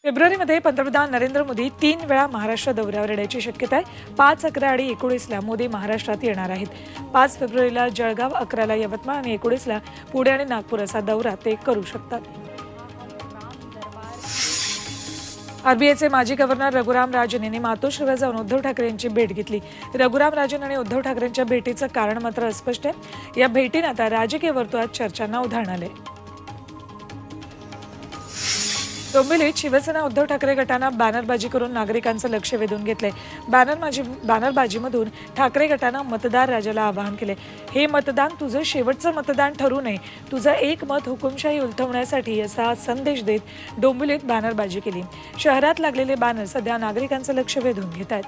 फेब्रुवारीमध्ये पंतप्रधान नरेंद्र मोदी 3 वेळा महाराष्ट्र दौऱ्यावर येण्याची शक्यता आहे. 5, 11 आणि 19ला मोदी महाराष्ट्रात येणार आहेत. 5 फेब्रुवारीला जळगाव, 11ला यवतमाळ आणि 19ला पुणे आणि नागपूर असा दौरा ते करू शकतात. आरबीआयचे माजी गव्हर्नर रघुराम राजन यांनी मातोश्रीवर जाऊन उद्धव ठाकरे यांची भेट घेतली. रघुराम राजन आणि उद्धव ठाकरेंच्या भेटीचं कारण मात्र अस्पष्ट आहे. या भेटीने आता राजकीय वर्तुळात चर्चांना उधाण आले. डोंबिवलीत शिवसेना उद्धव ठाकरे गटानं बॅनरबाजी करून नागरिकांचं लक्ष वेधून घेतलंय. बॅनरबाजीमधून ठाकरे गटानं मतदार राजाला आवाहन केले. हे मतदान तुझं शेवटचं मतदान ठरू नये, तुझं एक मत हुकुमशाही उलथवण्यासाठी असा संदेश देत डोंबिवलीत बॅनरबाजी केली. शहरात लागलेले बॅनर सध्या नागरिकांचं लक्ष वेधून घेत आहेत.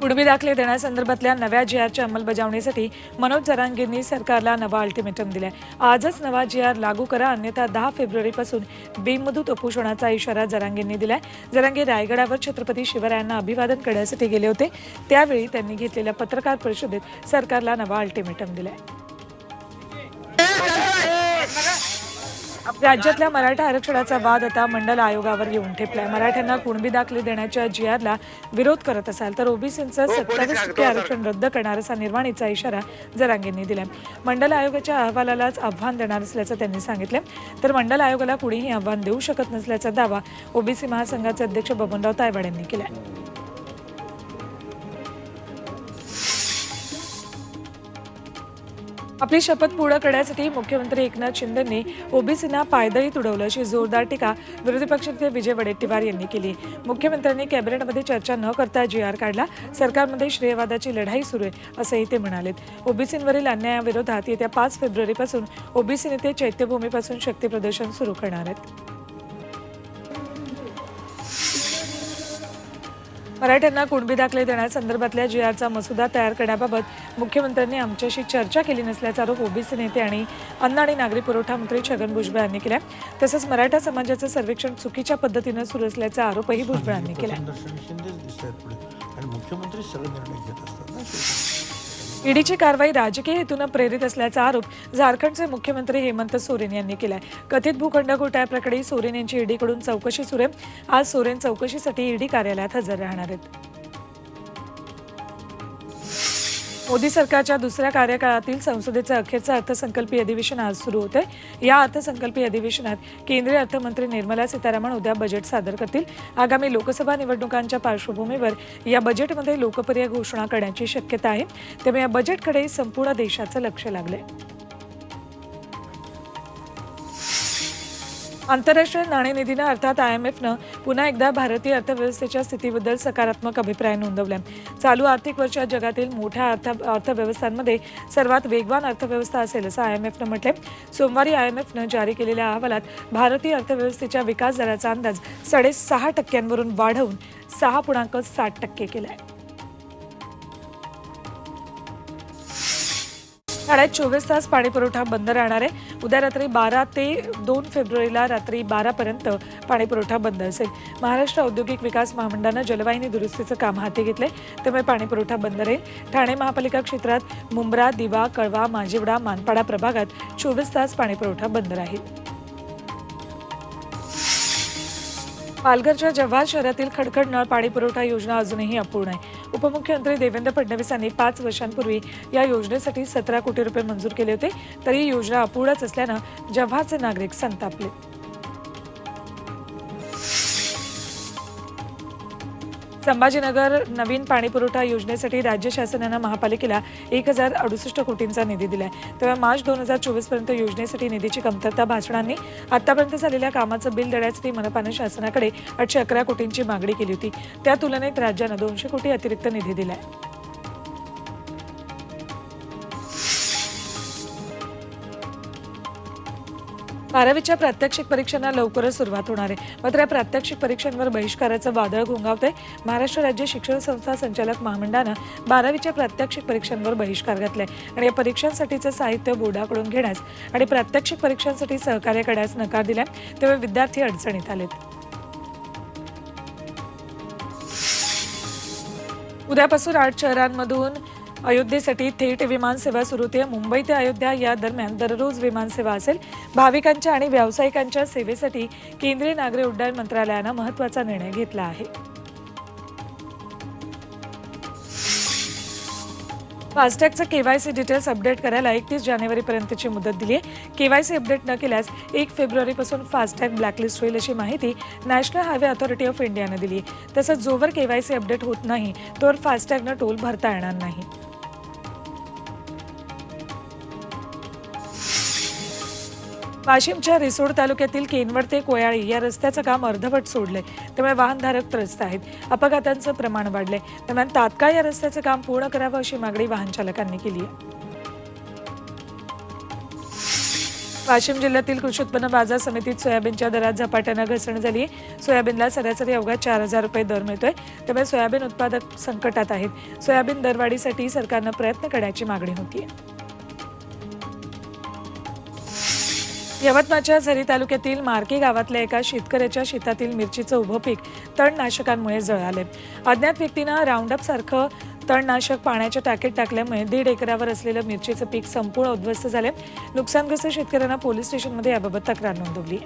कुणबी दाखले देण्यासंदर्भातल्या नव्या जी-आरच्या अंमलबजावणीसाठी मनोज जरांगेंनी सरकारला नवा अल्टिमेटम दिलाय. आजच नवा जी-आर लागू करा, अन्यथा 10 फेब्रुवारीपासून बेमुदत उपोषणाचा इशारा जरांगेंनी दिलाय. जरांगे रायगडावर छत्रपती शिवरायांना अभिवादन करण्यासाठी गेले होते. त्यावेळी त्यांनी घेतलेल्या पत्रकार परिषदेत सरकारला नवा अल्टिमेटम दिलाय. राज्यातल्या मराठा आरक्षणाचा वाद आता मंडल आयोगावर येऊन ठेपलाय. मराठ्यांना कुणबी दाखले देण्याच्या जी-आरला विरोध करत असाल तर ओबीसींचं 27% आरक्षण रद्द करणार असा निर्वाणीचा इशारा जरांगेंनी दिलाय. मंडल आयोगाच्या अहवालालाच आव्हान देणार असल्याचं त्यांनी सांगितलं. तर मंडल आयोगाला कुणीही आव्हान देऊ शकत नसल्याचा दावा ओबीसी महासंघाचे अध्यक्ष बबनराव तायवाड यांनी केलाय. आपली शपथ पूर्ण करण्यासाठी मुख्यमंत्री एकनाथ शिंदेंनी ओबीसींना पायदळी तुडवलं अशी जोरदार टीका विरोधी पक्षनेते विजय वडेट्टीवार यांनी केली. मुख्यमंत्र्यांनी कॅबिनेटमध्ये चर्चा न करता जी-आर काढला. सरकारमध्ये श्रेयवादाची लढाई सुरू आहे असंही ते म्हणालेत. ओबीसींवरील अन्यायाविरोधात येत्या 5 फेब्रुवारीपासून ओबीसी नेते चैत्यभूमीपासून शक्ती प्रदर्शन सुरू करणार आहेत. मराठ्यांना कुणबी दाखले देण्यासंदर्भातल्या जी-आरचा मसुदा तयार करण्याबाबत मुख्यमंत्र्यांनी आमच्याशी चर्चा केली नसल्याचा आरोप ओबीसी नेते आणि अन्न आणि नागरी पुरवठा मंत्री छगन भुजबळ यांनी केला. तसंच मराठा समाजाचं सर्वेक्षण चुकीच्या पद्धतीनं सुरू असल्याचा आरोपही भुजबळ यांनी केला. ईडीची कारवाई राजकीय हेतूनं प्रेरित असल्याचा आरोप झारखंडचे मुख्यमंत्री हेमंत सोरेन यांनी केलाय. कथित भूखंड घोटाळ्याप्रकरणी सोरेन यांची ईडीकडून चौकशी सुरू आहे. आज सोरेन चौकशीसाठी ईडी कार्यालयात हजर राहणार आहेत. मोदी सरकारच्या दुसऱ्या कार्यकाळातील संसदेचं अखेरचं अर्थसंकल्पीय अधिवेशन आज सुरू होतंय. या अर्थसंकल्पीय अधिवेशनात केंद्रीय अर्थमंत्री निर्मला सीतारामन उद्या बजेट सादर करतील. आगामी लोकसभा निवडणुकांच्या पार्श्वभूमीवर या बजेटमध्ये लोकप्रिय घोषणा करण्याची शक्यता आहे. त्यामुळे या बजेटकडे संपूर्ण देशाचं लक्ष लागलंय. आंतरराष्ट्रीय नाणेनिधीनं अर्थात IMFनं पुन्हा एकदा भारतीय अर्थव्यवस्थेच्या स्थितीबद्दल सकारात्मक अभिप्राय नोंदवलाय. चालू आर्थिक वर्षात जगातील मोठ्या अर्थव्यवस्थांमध्ये सर्वात वेगवान अर्थव्यवस्था असेल असं IMFनं म्हटलंय. सोमवारी IMFनं जारी केलेल्या अहवालात भारतीय अर्थव्यवस्थेच्या विकास दराचा अंदाज 6.5% वाढवून 6.7% केलाय. ठाण्यात 24 तास पाणीपुरवठा बंद राहणार आहे. उद्या रात्री 12 ते 2 फेब्रुवारीला रात्री 12 पर्यंत पाणीपुरवठा बंद असेल. महाराष्ट्र औद्योगिक विकास महामंडळानं जलवाहिनी दुरुस्तीचं काम हाती घेतलंय. त्यामुळे पाणीपुरवठा बंद राहील. ठाणे महापालिका क्षेत्रात मुंब्रा, दिवा, कळवा, माजिवडा, मानपाडा प्रभागात 24 तास पाणीपुरवठा बंद राहील. पालघरच्या जव्हार शहरातील खडखड नळ पाणीपुरवठा योजना अजूनही अपूर्ण आहे. उपमुख्यमंत्री देवेंद्र फडणवीस यांनी 5 वर्षांपूर्वी या योजनेसाठी 17 कोटी रुपये मंजूर केले होते. तरी योजना अपूर्णच असल्यानं जव्हारचे नागरिक संतापले. संभाजीनगर नवीन पाणीपुरवठा योजनेसाठी राज्य शासनानं महापालिकेला 1068 कोटींचा निधी दिलाय. तेव्हा मार्च 2024 पर्यंत योजनेसाठी निधीची कमतरता भासणार नाही. आतापर्यंत झालेल्या कामाचं बिल देण्यासाठी मनपानं शासनाकडे 811 कोटींची मागणी केली होती. त्या तुलनेत राज्यानं 200 कोटी अतिरिक्त निधी दिलाय. बारावीच्या प्रात्यक्षिक परीक्षांना लवकरच सुरुवात होणार आहे. मात्र या प्रात्यक्षिक परीक्षांवर बहिष्काराचं वादळ घोंगावतंय. महाराष्ट्र राज्य शिक्षण संस्था संचालक महामंडळानं 12वीच्या प्रात्यक्षिक परीक्षांवर बहिष्कार घातलाय आणि या परीक्षांसाठीचं साहित्य बोर्डाकडून घेण्यास आणि प्रात्यक्षिक परीक्षांसाठी सहकार्य करण्यास नकार दिलाय. त्यामुळे विद्यार्थी अडचणीत आलेत. उद्यापासून 8 शहरांमधून अयोध्येसाठी थेट विमानसेवा सुरू होते. मुंबई ते अयोध्या या दरम्यान दररोज विमानसेवा असेल. भाविकांच्या आणि व्यावसायिकांच्या सेवेसाठी केंद्रीय नागरी उड्डाण मंत्रालयानं महत्त्वाचा निर्णय घेतला आहे. फास्टॅगचं केवायसी डिटेल्स अपडेट करायला 31 जानेवारीपर्यंतची मुदत दिली आहे. केवायसी अपडेट न केल्यास 1 फेब्रुवारीपासून फास्टॅग ब्लॅकलिस्ट होईल अशी माहिती नॅशनल हायवे ऑथॉरिटी ऑफ इंडियानं दिली आहे. तसंच जोवर केवायसी अपडेट होत नाही तोवर फास्टॅगनं टोल भरता येणार नाही. वाशिमच्या रिसोड तालुक्यातील केनवड ते कोयाळी या रस्त्याचं काम अर्धवट सोडलंय, त्यामुळे वाहनधारक त्रस्त आहेत. अपघातांचं प्रमाण वाढलंय. दरम्यान तात्काळ या रस्त्याचं काम पूर्ण करावं अशी मागणी वाहन चालकांनी केली आहे. वाशिम जिल्ह्यातील कृषी उत्पन्न बाजार समितीत सोयाबीनच्या दरात झपाट्यानं घसरण झाली आहे. सोयाबीनला सरासरी अवघा 4,000 रुपये दर मिळतोय, त्यामुळे सोयाबीन उत्पादक संकटात आहेत. सोयाबीन दरवाढीसाठी सरकारनं प्रयत्न करण्याची मागणी होती. यवतमाळच्या झरी तालुक्यातील मार्की गावातल्या एका शेतकऱ्याच्या शेतातील मिरचीचं उभं पीक तणनाशकांमुळे जळाले. अज्ञात व्यक्तीनं राऊंडअप सारखं तणनाशक पाण्याच्या टाकीत टाकल्यामुळे 1.5 एकरावर असलेलं मिरचीचं पीक संपूर्ण उद्ध्वस्त झाले. नुकसानग्रस्त शेतकऱ्यांना पोलीस स्टेशनमध्ये याबाबत तक्रार नोंदवली.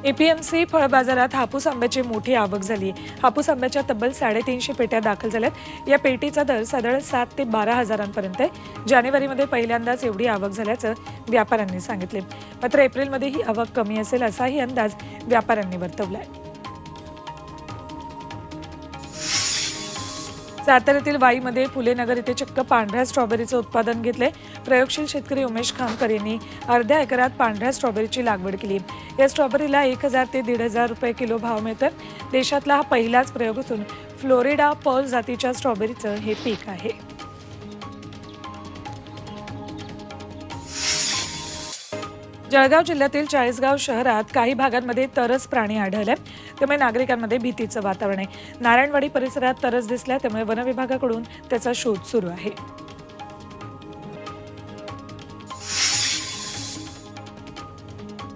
एपीएमसी फळ बाजारात हापूस आंब्याची मोठी आवक झाली. हापूस आंब्याच्या तब्बल 350 पेट्या दाखल झाल्यात. या पेटीचा दर साधारण 7 ते 12 हजारांपर्यंत आहे. जानेवारीमध्ये पहिल्यांदाच एवढी आवक झाल्याचं व्यापाऱ्यांनी सांगितले. मात्र एप्रिलमध्ये ही आवक कमी असेल असाही अंदाज व्यापाऱ्यांनी वर्तवलाय. साताऱ्यातील वाईमध्ये फुलेनगर इथे चक्क पांढऱ्या स्ट्रॉबेरीचं उत्पादन घेतलंय. प्रयोगशील शेतकरी उमेश खामकर यांनी अर्ध्या एकरात पांढऱ्या स्ट्रॉबेरीची लागवड केली. या स्ट्रॉबेरीला 1,000 ते 1,500 रुपये किलो भाव मिळतो. देशातला हा पहिलाच प्रयोग असून फ्लोरिडा पर्ल जातीच्या स्ट्रॉबेरीचं हे पीक आहे. जळगाव जिल्ह्यातील चाळीसगाव शहरात काही भागांमध्ये तरस प्राणी आढळले, त्यामुळे नागरिकांमध्ये भीतीचं वातावरण आहे. नारायणवाडी परिसरात तरस दिसल्या, त्यामुळे वन विभागाकडून त्याचा शोध सुरू आहे.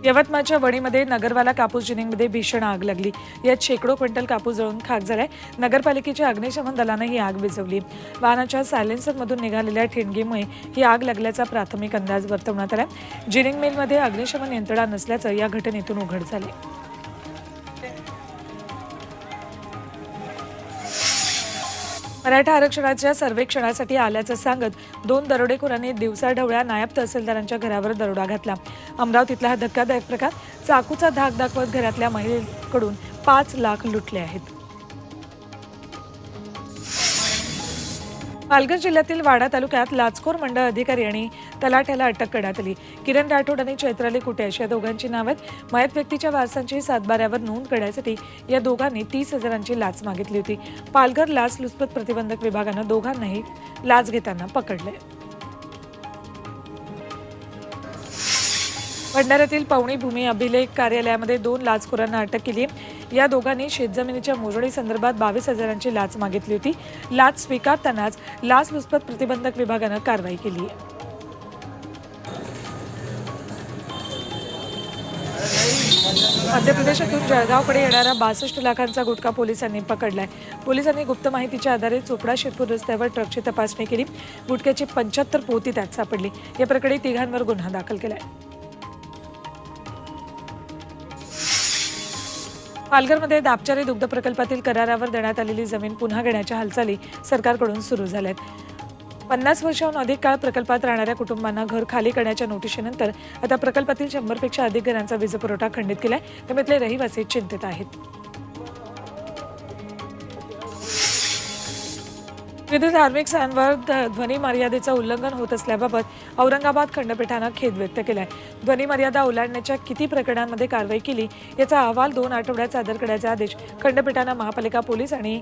यवतमाळच्या वणीमध्ये नगरवाला कापूस जिनिंगमध्ये भीषण आग लागली. यात शेकडो क्विंटल कापूस जळून खाक झालाय. नगरपालिकेच्या अग्निशमन दलानं ही आग विझवली. वाहनाच्या सायलेन्सरमधून निघालेल्या ठिणगीमुळे ही आग लागल्याचा प्राथमिक अंदाज वर्तवण्यात आला. जिनिंग मिलमध्ये अग्निशमन यंत्रणा नसल्याचं या घटनेतून उघड झाले. मराठा आरक्षणाच्या सर्वेक्षणासाठी आल्याचं सांगत 2 दरोडेखोरांनी दिवसाढवळ्या नायब तहसीलदारांच्या घरावर दरोडा घातला. अमरावतीतला हा धक्कादायक प्रकार. चाकूचा धाक दाखवत घरातल्या महिलेकडून 5 लाख लुटले आहेत. पालघर जिल्ह्यातील वाडा तालुक्यात लाचखोर मंडळ अधिकारी आणि तलाठ्याला अटक करण्यात आली. किरण राठोड आणि चैत्राली कुटे अशी या दोघांची नाव आहेत. मयत व्यक्तीच्या वारसांची सातबाऱ्यावर नोंद करण्यासाठी या दोघांनी 30,000ची लाच मागितली होती. पालघर लाचलुचपत प्रतिबंधक विभागानं दोघांनाही लाच घेताना पकडले. भंडाऱ्यातील पवनी भूमी अभिलेख कार्यालयामध्ये 2 लाचखोरांना अटक केली. या दोघांनी शेतजमिनीच्या मोजणी संदर्भात 22,000ची लाच मागितली होती. लाच स्वीकारतानाच लाचलुचपत प्रतिबंधक विभागानं कारवाई केली आहे. मध्य प्रदेशातून जळगावकडे येणारा 62 लाखांचा गुटखा पोलिसांनी पकडलाय. पोलिसांनी गुप्त माहितीच्या आधारे चोपडा शिरपूर रस्त्यावर ट्रकची तपासणी केली. गुटख्याची 75 पोती त्यात सापडली. या प्रकरणी 3घांवर गुन्हा दाखल केलाय. पालघरमध्ये दापचारी दुग्ध प्रकल्पातील करारावर देण्यात आलेली जमीन पुन्हा घेण्याच्या हालचाली सरकारकडून सुरू झाल्या आहेत. 50 वर्षांहून अधिक काळ प्रकल्पात राहणाऱ्या कुटुंबांना घर खाली करण्याच्या नोटिशीनंतर आता प्रकल्पातील 100पेक्षा अधिक घरांचा वीजपुरवठा खंडित केलाय. त्यामुळे रहिवासी चिंतित आहेत. विविध धार्मिक सणांवर ध्वनी मर्यादेचं उल्लंघन होत असल्याबाबत औरंगाबाद खंडपीठानं खेद व्यक्त केलाय. ध्वनी मर्यादा ओलांडण्याच्या किती प्रकरणांमध्ये कारवाई केली याचा अहवाल 2 आठवड्यात सादर करण्याचे आदेश खंडपीठानं महापालिका पोलीस आणि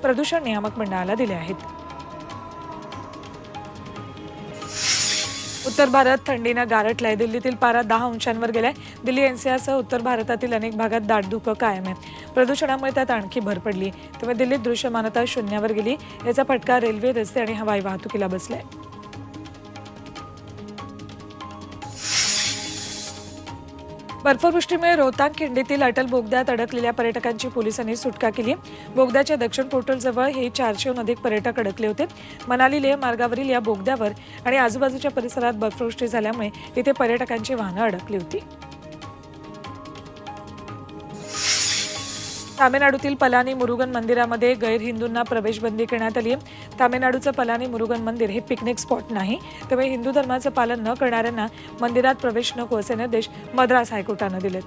प्रदूषण नियामक मंडळाला दिले आहेत. उत्तर भारत थंडीनं गारठलाय. दिल्लीतील पारा 10 अंशांवर गेलाय. दिल्ली एनसीआरसह उत्तर भारतातील अनेक भागात दाट धुकं कायम आहे. प्रदूषणामुळे त्यात आणखी भर पडली. त्यामुळे दिल्लीत दृश्यमानता शून्यावर गेली. याचा फटका रेल्वे, रस्ते आणि हवाई वाहतुकीला बसलाय. बर्फवृष्टीमुळे रोहतांग खिंडीतील अटल बोगद्यात अडकलेल्या पर्यटकांची पोलिसांनी सुटका केली. बोगद्याच्या दक्षिण पोर्टलजवळ हे 400हून अधिक पर्यटक अडकले होते. मनाली लेह मार्गावरील या बोगद्यावर आणि आजूबाजूच्या परिसरात बर्फवृष्टी झाल्यामुळे इथे पर्यटकांची वाहनं अडकली होती. तामिळनाडूतील पलानी मुरुगन मंदिरामध्ये गैरहिंदूंना प्रवेशबंदी करण्यात आली आहे. तामिळनाडूचं पलानी मुरुगन मंदिर हे पिकनिक स्पॉट नाही, त्यामुळे हिंदू धर्माचं पालन न करणाऱ्यांना मंदिरात प्रवेश नको असे निर्देश मद्रास हायकोर्टानं दिलेत.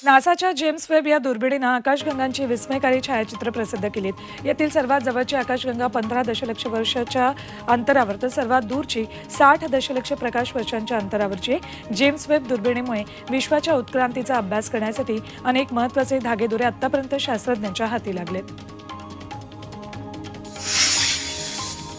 नासाच्या जेम्स वेब या दुर्बिणीनं आकाशगंगांची विस्मयकारी छायाचित्र प्रसिद्ध केलीत. यातील सर्वात जवळची आकाशगंगा 15 दशलक्ष वर्षाच्या अंतरावर तर सर्वात दूरची 60 दशलक्ष प्रकाश वर्षांच्या अंतरावरची आहे. जेम्स वेब दुर्बिणीमुळे विश्वाच्या उत्क्रांतीचा अभ्यास करण्यासाठी अनेक महत्त्वाचे धागेदोरे आतापर्यंत शास्त्रज्ञांच्या हाती लागलेत.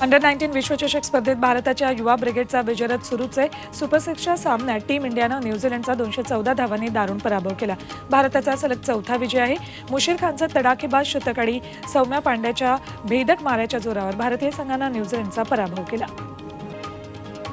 अंडर-19 विश्वचषक स्पर्धेत भारताच्या युवा ब्रिगेडचा विजयरथ सुरूच आहे. सुपर 6च्या सामन्यात टीम इंडियानं न्यूझीलंडचा 214 धावांनी दारुण पराभव केला. भारताचा सलग चौथा विजय आहे. मुशीर खानचं तडाखेबाज शतक आणि सौम्या पांड्याच्या भेदक माऱ्याच्या जोरावर भारतीय संघानं न्यूझीलंडचा पराभव केला.